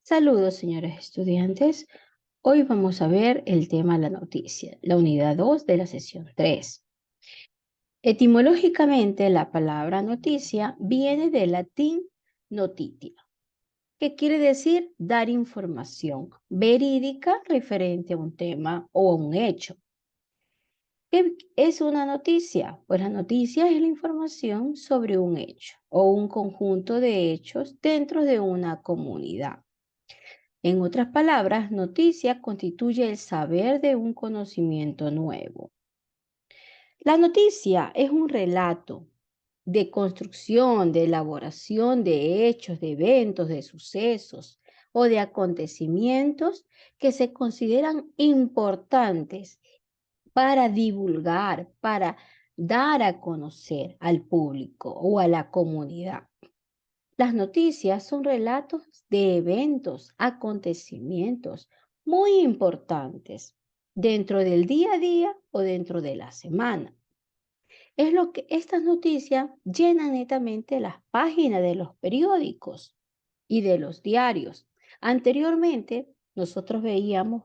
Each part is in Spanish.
Saludos, señores estudiantes. Hoy vamos a ver el tema la noticia, la unidad 2 de la sesión 3. Etimológicamente, la palabra noticia viene del latín notitia, que quiere decir dar información verídica referente a un tema o a un hecho. ¿Qué es una noticia? Pues la noticia es la información sobre un hecho o un conjunto de hechos dentro de una comunidad. En otras palabras, noticia constituye el saber de un conocimiento nuevo. La noticia es un relato de construcción, de elaboración de hechos, de eventos, de sucesos o de acontecimientos que se consideran importantes para divulgar, para dar a conocer al público o a la comunidad. Las noticias son relatos de eventos, acontecimientos muy importantes dentro del día a día o dentro de la semana. Es lo que estas noticias llenan netamente las páginas de los periódicos y de los diarios. Anteriormente, nosotros veíamos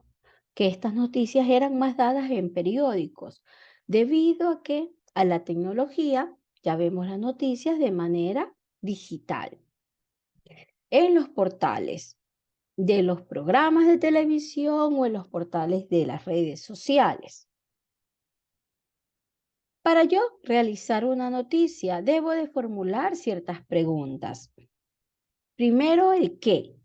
que estas noticias eran más dadas en periódicos, debido a que a la tecnología ya vemos las noticias de manera digital en los portales de los programas de televisión o en los portales de las redes sociales. Para yo realizar una noticia, debo de formular ciertas preguntas. Primero, el qué,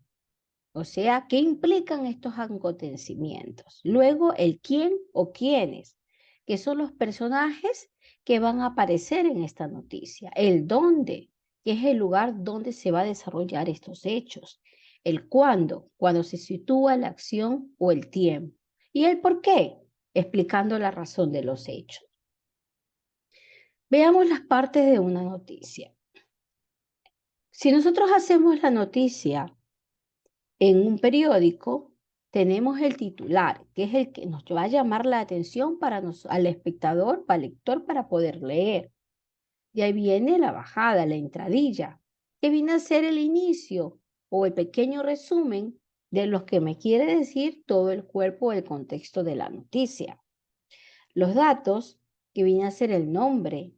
o sea, ¿qué implican estos acontecimientos? Luego, el quién o quiénes, que son los personajes que van a aparecer en esta noticia. El dónde, que es el lugar donde se va a desarrollar estos hechos. El cuándo, cuando se sitúa la acción o el tiempo. Y el por qué, explicando la razón de los hechos. Veamos las partes de una noticia. Si nosotros hacemos la noticia en un periódico, tenemos el titular, que es el que nos va a llamar la atención al espectador, para el lector, para poder leer. Y ahí viene la bajada, la entradilla, que viene a ser el inicio o el pequeño resumen de lo que me quiere decir todo el cuerpo o el contexto de la noticia. Los datos, que viene a ser el nombre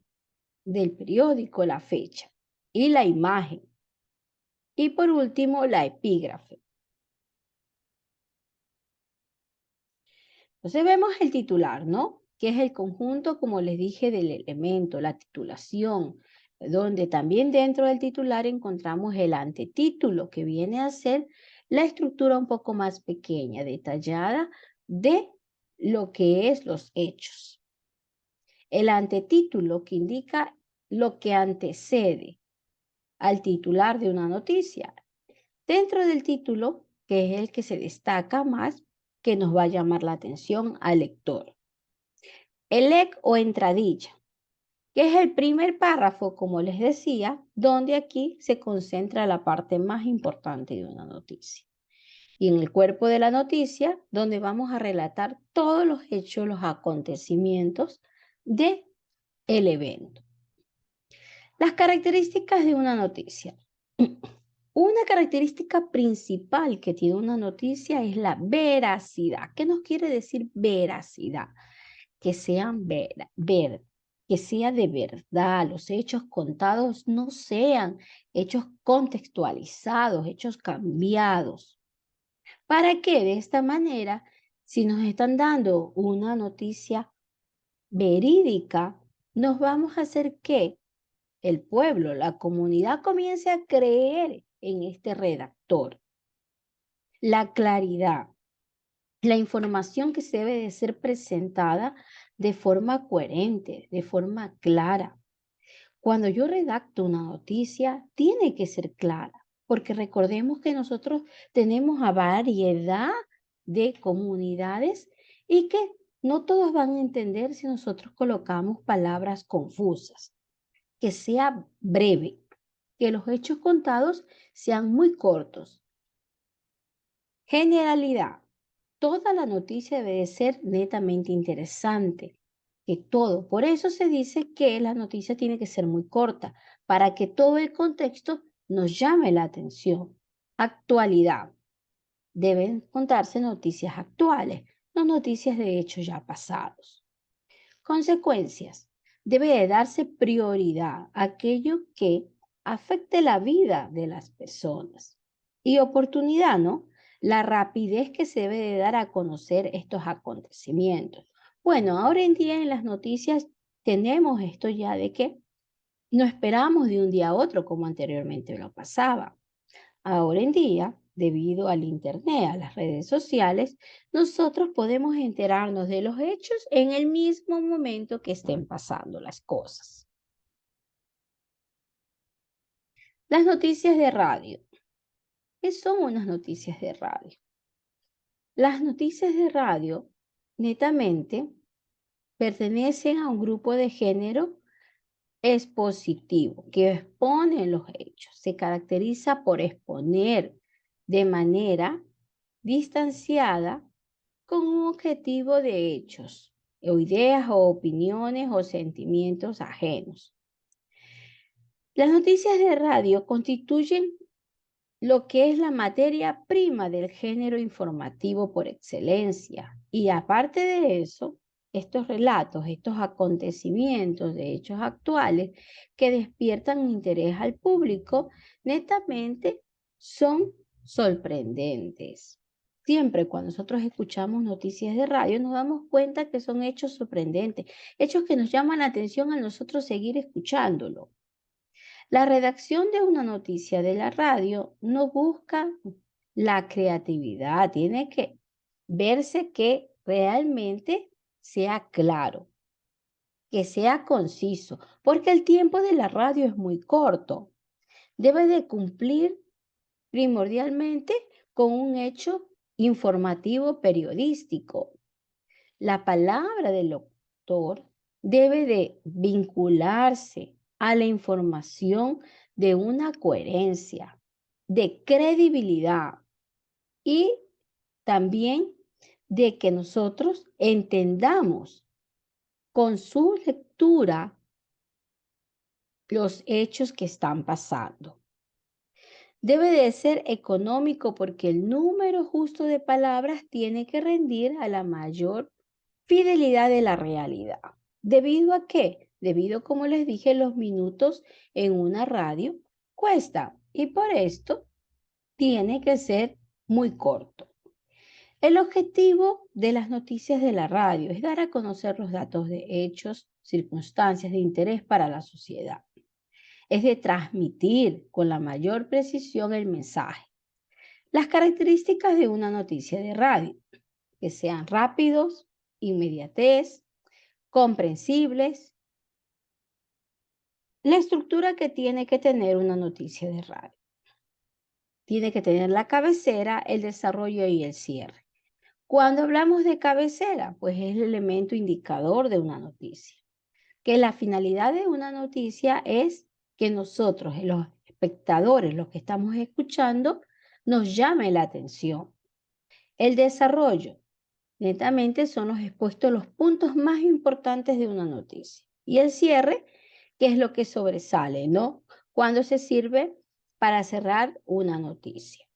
del periódico, la fecha y la imagen. Y por último, la epígrafe. Entonces vemos el titular, ¿no? Que es el conjunto, como les dije, del elemento, la titulación, donde también dentro del titular encontramos el antetítulo, que viene a ser la estructura un poco más pequeña, detallada de lo que es los hechos. El antetítulo, que indica lo que antecede al titular de una noticia. Dentro del título, que es el que se destaca más, que nos va a llamar la atención al lector. El EC o entradilla, que es el primer párrafo, como les decía, donde aquí se concentra la parte más importante de una noticia. Y en el cuerpo de la noticia, donde vamos a relatar todos los hechos, los acontecimientos del evento. Las características de una noticia. Una característica principal que tiene una noticia es la veracidad. ¿Qué nos quiere decir veracidad? Que sean que sea de verdad, los hechos contados no sean hechos contextualizados, hechos cambiados. ¿Para qué? De esta manera, si nos están dando una noticia verídica, nos vamos a hacer que el pueblo, la comunidad comience a creer en este redactor. La claridad, la información que se debe de ser presentada de forma coherente, de forma clara. Cuando yo redacto una noticia, tiene que ser clara, porque recordemos que nosotros tenemos a variedad de comunidades y que no todos van a entender si nosotros colocamos palabras confusas. Que sea breve, que los hechos contados sean muy cortos. Generalidad. Toda la noticia debe de ser netamente interesante, que todo. Por eso se dice que la noticia tiene que ser muy corta, para que todo el contexto nos llame la atención. Actualidad. Deben contarse noticias actuales, no noticias de hechos ya pasados. Consecuencias. Debe de darse prioridad a aquello que afecte la vida de las personas. Y oportunidad, ¿no? La rapidez que se debe de dar a conocer estos acontecimientos. Bueno, ahora en día en las noticias tenemos esto ya de que no esperamos de un día a otro como anteriormente lo pasaba. Ahora en día, debido al Internet, a las redes sociales, nosotros podemos enterarnos de los hechos en el mismo momento que estén pasando las cosas. Las noticias de radio. ¿Qué son unas noticias de radio? Las noticias de radio netamente pertenecen a un grupo de género expositivo que expone los hechos. Se caracteriza por exponer de manera distanciada con un objetivo de hechos, o ideas o opiniones o sentimientos ajenos. Las noticias de radio constituyen lo que es la materia prima del género informativo por excelencia. Y aparte de eso, estos relatos, estos acontecimientos de hechos actuales que despiertan interés al público, netamente son sorprendentes. Siempre cuando nosotros escuchamos noticias de radio nos damos cuenta que son hechos sorprendentes, hechos que nos llaman la atención a nosotros seguir escuchándolo. La redacción de una noticia de la radio no busca la creatividad, tiene que verse que realmente sea claro, que sea conciso, porque el tiempo de la radio es muy corto. Debe de cumplir primordialmente con un hecho informativo periodístico. La palabra del locutor debe de vincularse a la información de una coherencia, de credibilidad y también de que nosotros entendamos con su lectura los hechos que están pasando. Debe de ser económico porque el número justo de palabras tiene que rendir a la mayor fidelidad de la realidad. ¿Debido a qué? Debido, como les dije, los minutos en una radio cuesta y por esto tiene que ser muy corto. El objetivo de las noticias de la radio es dar a conocer los datos de hechos, circunstancias de interés para la sociedad. Es de transmitir con la mayor precisión el mensaje. Las características de una noticia de radio, que sean rápidos, inmediatez, comprensibles. La estructura que tiene que tener una noticia de radio. Tiene que tener la cabecera, el desarrollo y el cierre. Cuando hablamos de cabecera, pues es el elemento indicador de una noticia. Que la finalidad de una noticia es que nosotros, los espectadores, los que estamos escuchando, nos llame la atención. El desarrollo, netamente son los expuestos los puntos más importantes de una noticia. Y el cierre, que es lo que sobresale, ¿no? Cuando se sirve para cerrar una noticia.